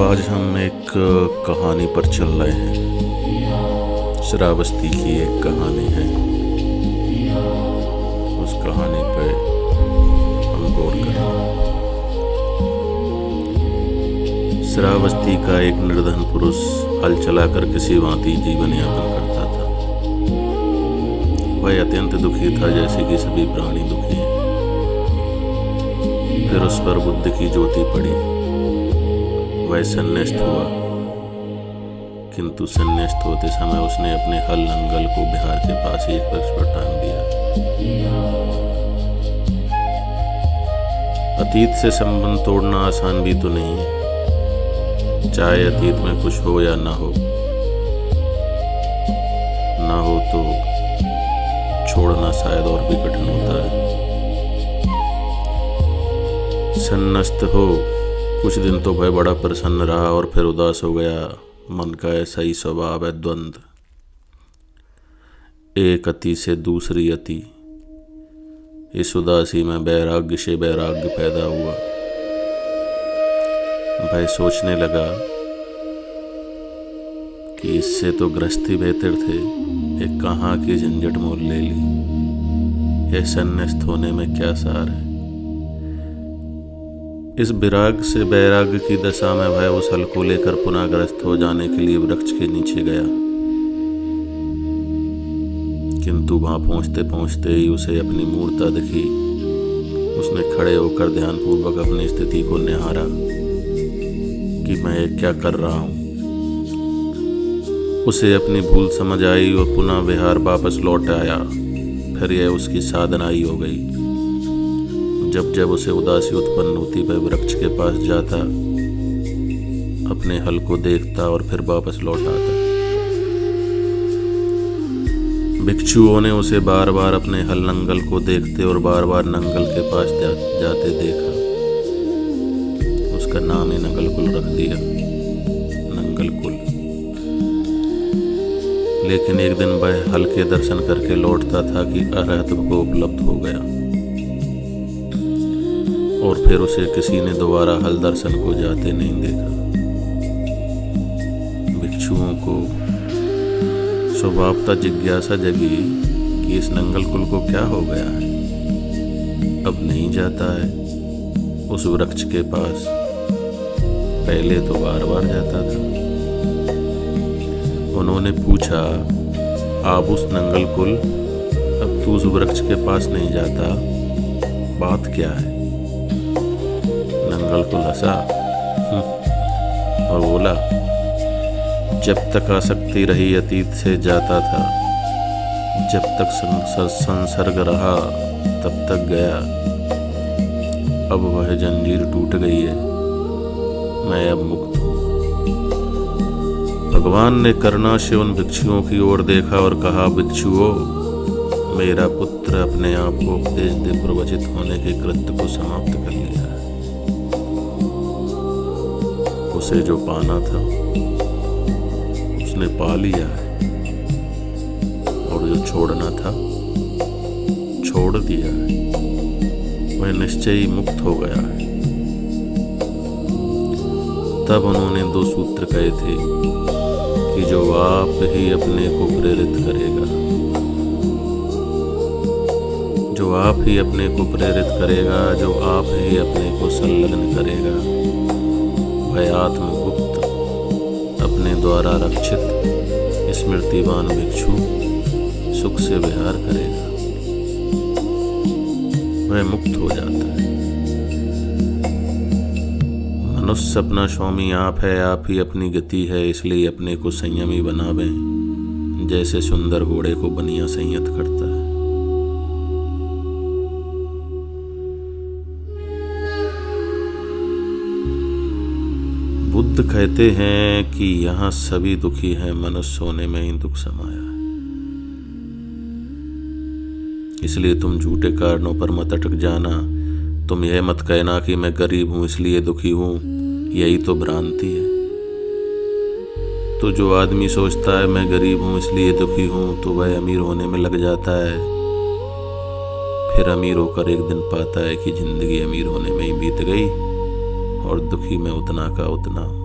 आज हम एक कहानी पर चल रहे हैं। श्रावस्ती की एक कहानी है। उस कहानी पे हम गौर करें। श्रावस्ती का एक निर्धन पुरुष हल चलाकर किसी भांति जीवन यापन करता था। वह अत्यंत दुखी था, जैसे कि सभी प्राणी दुखी हैं। फिर उस पर बुद्ध की ज्योति पड़ी। वह संन्यास्त हुआ, किंतु संन्यास्त होते समय उसने अपने हल नंगल को बिहार के पास ही एक वृक्ष पर टांग दिया। अतीत से संबंध तोड़ना आसान भी तो नहीं है, चाहे अतीत में कुछ हो या ना हो तो छोड़ना शायद और भी कठिन होता है। संन्यास्त हो कुछ दिन तो वह बड़ा प्रसन्न रहा और फिर उदास हो गया। मन का ऐसा ही स्वभाव है, द्वंद्व। एक अति से दूसरी अति। इस उदासी में वैराग्य से वैराग्य पैदा हुआ। वह सोचने लगा कि इससे तो गृहस्थी बेहतर थे, एक कहाँ की झंझट मोल ले ली। यह संन्यास्त होने में क्या सार है। इस विराग से वैराग्य की दशा में वह उस हल को लेकर पुनः ग्रस्त हो जाने के लिए वृक्ष के नीचे गया, किंतु वहां पहुंचते पहुंचते ही उसे अपनी मूर्ता दिखी। उसने खड़े होकर ध्यानपूर्वक अपनी स्थिति को निहारा कि मैं क्या कर रहा हूं। उसे अपनी भूल समझ आई और पुनः विहार वापस लौट आया। फिर यह उसकी साधना ही हो गई। जब जब उसे उदासी उत्पन्न होती, वह वृक्ष के पास जाता, अपने हल को देखता और फिर वापस लौट आता। भिक्षुओं ने उसे बार बार अपने हल नंगल को देखते और बार बार नंगल के पास जाते देखा। उसका नाम ही नंगलकुल रख दिया, नंगलकुल। लेकिन एक दिन वह हल के दर्शन करके लौटता था कि अरहत्व को उपलब्ध हो गया, और फिर उसे किसी ने दोबारा हल दर्शन को जाते नहीं देखा। भिक्षुओं को स्वभावतः जिज्ञासा जगी कि इस नंगलकुल को क्या हो गया है, अब नहीं जाता है उस वृक्ष के पास। पहले तो बार बार जाता था। उन्होंने पूछा, आप उस नंगलकुल, अब तू उस वृक्ष के पास नहीं जाता, बात क्या है। नंगलकुल हंसा और बोला, जब तक आसक्ति रही अतीत से जाता था, जब तक संसर्ग रहा तब तक गया। अब वह जंजीर टूट गई है, मैं अब मुक्त हूँ। भगवान ने करुणा से उन भिक्षुओं की ओर देखा और कहा, भिक्षुओं, मेरा पुत्र अपने आप को उपदेश दे प्रवचित होने के कृत्य को समाप्त कर लिया है। उसे जो पाना था उसने पा लिया है, और जो छोड़ना था छोड़ दिया है। वह निश्चय ही मुक्त हो गया है। तब उन्होंने दो सूत्र कहे थे कि जो आप ही अपने को प्रेरित करेगा, जो आप ही अपने को प्रेरित करेगा, जो आप ही अपने को संलग्न करेगा, वह आत्मगुप्त, अपने द्वारा रक्षित स्मृतिवान भिक्षु सुख से विहार करेगा। वह मुक्त हो जाता है। मनुष्य अपना स्वामी आप है, आप ही अपनी गति है, इसलिए अपने को संयमी बनावें, जैसे सुंदर घोड़े को बनिया संयत करता है। बुद्ध कहते हैं कि यहाँ सभी दुखी हैं, मनुष्य होने में ही दुख समाया है। इसलिए तुम झूठे कारणों पर मत अटक जाना। तुम यह मत कहना कि मैं गरीब हूं इसलिए दुखी हूं, यही तो भ्रांति है। तो जो आदमी सोचता है मैं गरीब हूं इसलिए दुखी हूं, तो वह अमीर होने में लग जाता है। फिर अमीर होकर एक दिन पाता है कि जिंदगी अमीर होने में ही बीत गई और दुखी में उतना का उतना हूं।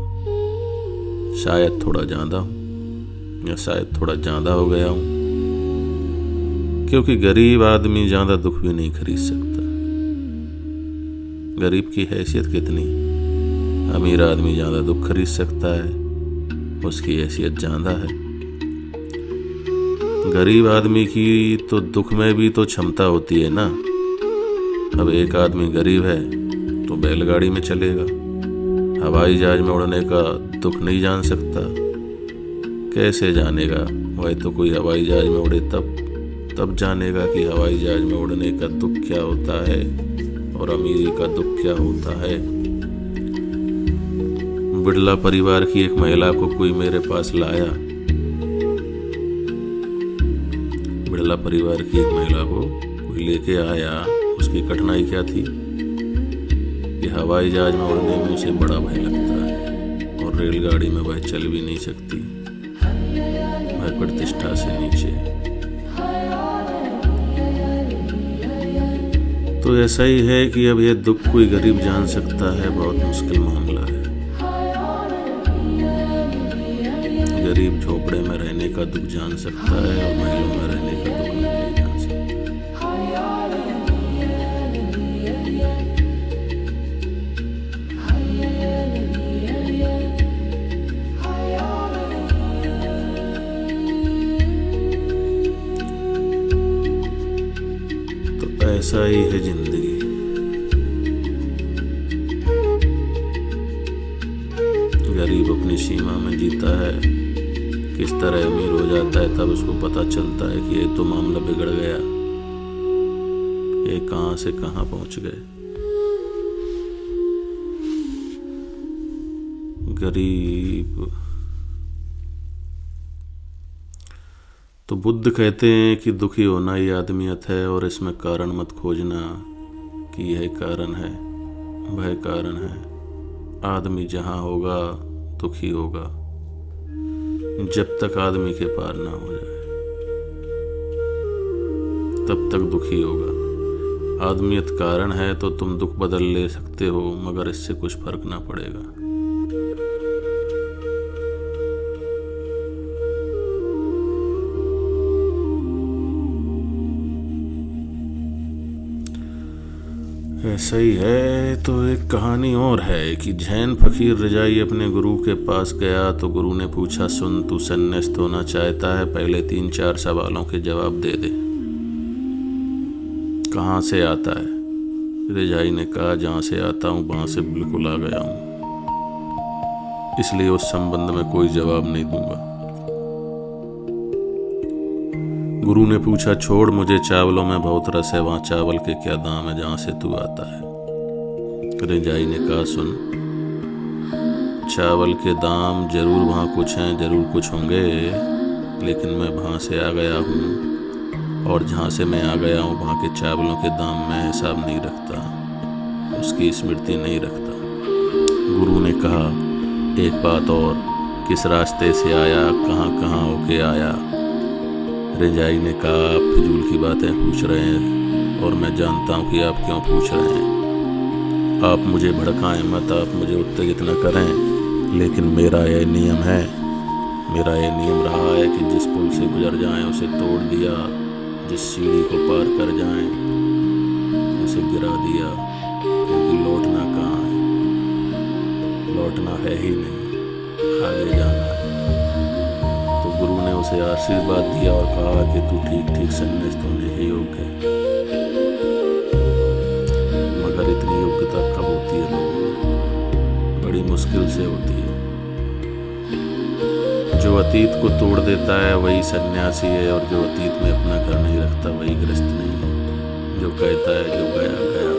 शायद थोड़ा ज़्यादा हूँ या शायद थोड़ा ज़्यादा हो गया हूँ, क्योंकि गरीब आदमी ज़्यादा दुख भी नहीं खरीद सकता। गरीब की हैसियत कितनी, अमीर आदमी ज़्यादा दुख खरीद सकता है, उसकी हैसियत ज़्यादा है। गरीब आदमी की तो दुख में भी तो क्षमता होती है ना। अब एक आदमी गरीब है तो बैलगाड़ी में चलेगा, हवाई जहाज में उड़ने का दुख नहीं जान सकता। कैसे जानेगा? वही तो कोई हवाई जहाज में उड़े तब जानेगा कि हवाई जहाज में उड़ने का दुख क्या होता है और अमीरी का दुख क्या होता है। बिड़ला परिवार की एक महिला को कोई मेरे पास लाया। बिड़ला परिवार की एक महिला को कोई लेके आया। उसकी कठिनाई क्या थी कि हवाई जहाज में उड़ने में उसे बड़ा भय लगता है और रेलगाड़ी में वह चल भी नहीं सकती, वह प्रतिष्ठा से नीचे। तो ऐसा ही है कि अब यह दुख कोई गरीब जान सकता है, बहुत मुश्किल मामला है। गरीब झोपड़े में रहने का दुख जान सकता है और महलों में रहने का दुख नहीं जान सकता। तो ऐसा ही है जिंदगी। गरीब अपनी सीमा में जीता है, किस तरह अमीर हो जाता है तब उसको पता चलता है कि ये तो मामला बिगड़ गया, ये कहां से कहां पहुंच गए। गरीब तो बुद्ध कहते हैं कि दुखी होना ही आदमियत है और इसमें कारण मत खोजना कि यह कारण है, वह कारण है। आदमी जहां होगा दुखी होगा जब तक आदमी के पार ना हो जाए, तब तक दुखी होगा। आदमियत कारण है तो तुम दुख बदल ले सकते हो, मगर इससे कुछ फर्क ना पड़ेगा। ऐसा ही है। तो एक कहानी और है कि जैन फकीर रजाई अपने गुरु के पास गया तो गुरु ने पूछा, सुन, तू संन्यास्त होना चाहता है, पहले 3-4 सवालों के जवाब दे दे। कहाँ से आता है? रजाई ने कहा, जहाँ से आता हूँ वहाँ से बिल्कुल आ गया हूँ, इसलिए उस संबंध में कोई जवाब नहीं दूंगा। गुरु ने पूछा, छोड़, मुझे चावलों में बहुत रस है, वहाँ चावल के क्या दाम है जहाँ से तू आता है? रजाई ने कहा, सुन, चावल के दाम जरूर वहाँ कुछ हैं, जरूर कुछ होंगे, लेकिन मैं वहाँ से आ गया हूँ और जहाँ से मैं आ गया हूँ वहाँ के चावलों के दाम मैं हिसाब नहीं रखता, उसकी स्मृति नहीं रखता। गुरु ने कहा, एक बात और, किस रास्ते से आया, कहाँ कहाँ होके आया? रजाई ने कहा, आप फिजूल की बातें पूछ रहे हैं और मैं जानता हूँ कि आप क्यों पूछ रहे हैं। आप मुझे भड़काएं मत, आप मुझे उत्तेजित न करें, लेकिन मेरा यह नियम है, मेरा यह नियम रहा है कि जिस पुल से गुजर जाएं उसे तोड़ दिया, जिस सीढ़ी को पार कर जाएं उसे गिरा दिया, क्योंकि लौटना कहाँ है, लौटना है ही नहीं, आगे जाना है। तो गुरु ने उसे आशीर्वाद दिया और कहा कि तू ठीक ठीक संन्यास्त होने ही योग्य है। मगर इतनी योग्यता कब होती है लोगों? बड़ी मुश्किल से होती है। जो अतीत को तोड़ देता है वही सन्यासी है, और जो अतीत में अपना घर नहीं रखता वही गृहस्थ नहीं है। जो कहता है जो गया गया,